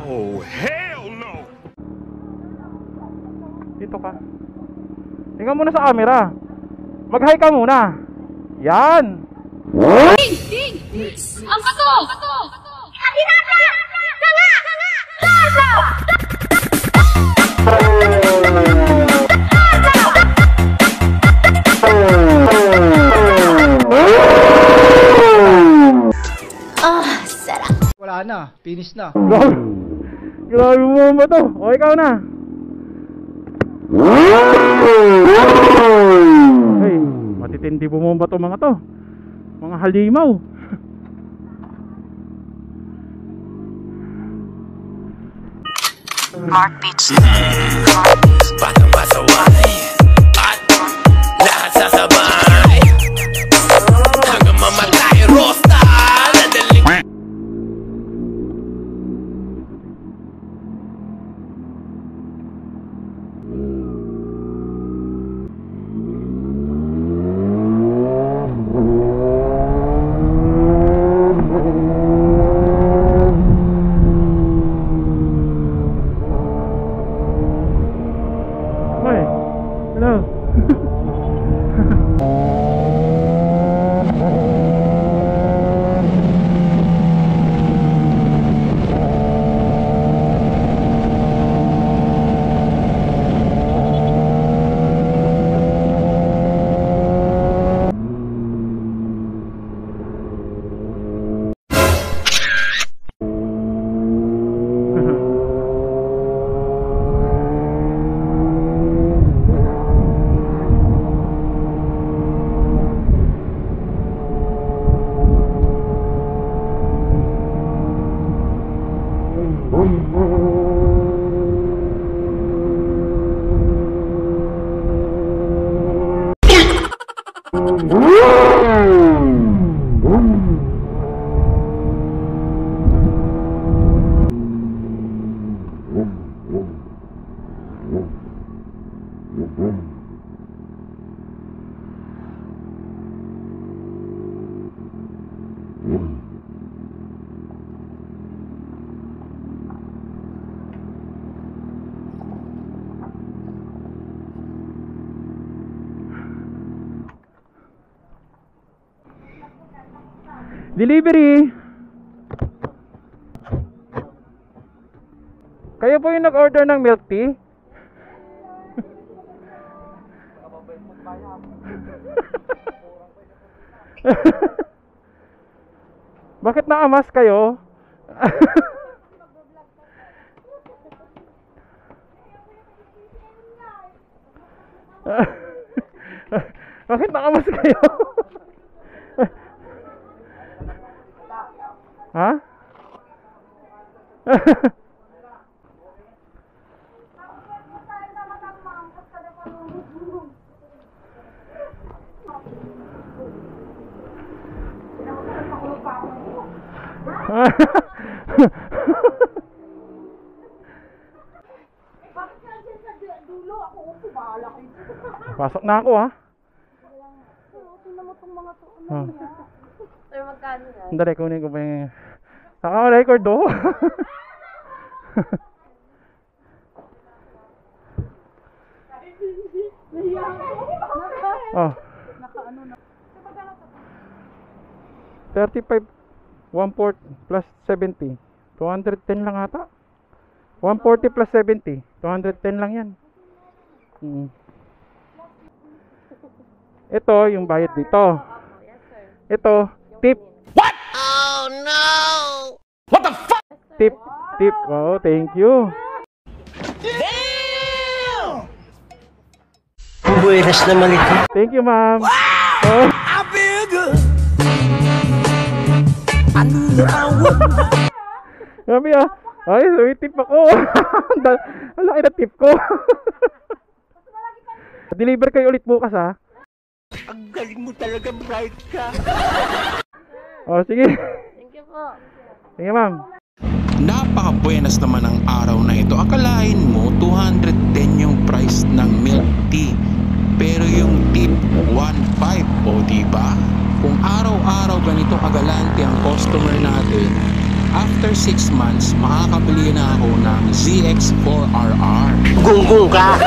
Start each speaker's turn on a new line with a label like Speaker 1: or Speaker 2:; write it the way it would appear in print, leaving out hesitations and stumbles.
Speaker 1: Oh, hell no!
Speaker 2: Dito ka. Tingnan muna sa camera. Mag-hi ka muna. Yan.
Speaker 3: Ding! Ding! Ang kato! Hinata! Hanga! Lasa!
Speaker 4: Sarap. Wala na, finish na.
Speaker 2: Grabe mo ba to? O ikaw na. Hey, matitindi bumomba to mga to. Mga halimaw.
Speaker 5: Mark Beach. Paano masaway at lahat sasabay hanggang mamatay. Rosta nadaling
Speaker 2: Hello. Delivery. Kayo po yung nag-order ng milk tea? Bakit naamas kayo? Bakit naamas kayo? Ha? Pasok na ako ha.
Speaker 3: Sir, magkano yan?
Speaker 2: Dali, kunin ko pa yung naka-record do. Oh. 35 1/4 plus 70 210 lang ata. 140 plus 70 210 lang yan. Ito yung bayad dito. Ito tip.
Speaker 5: What? Oh no! What the fuck?
Speaker 2: Tip. Oh, thank you.
Speaker 5: Damn!
Speaker 4: Buenas naman ito.
Speaker 2: Thank you, ma'am.
Speaker 5: Wow!
Speaker 2: Oh.
Speaker 5: I feel good. I knew that I would.
Speaker 2: Sabi ay, may tip ako. Ang laki na tip ko. Deliver kayo ulit bukas ha.
Speaker 5: Ang galing mo talaga, bright ka.
Speaker 2: Oh, sige.
Speaker 3: Thank you po.
Speaker 2: Sige, ma'am.
Speaker 1: Napaka-buenas naman ang araw na ito. Akalain mo 210 yung price ng milk tea. Pero yung tip 1.5, o diba? Kung araw-araw ganito kagalante ang customer natin, after 6 months, makakabili na ako ng ZX4RR.
Speaker 5: Gunggong ka!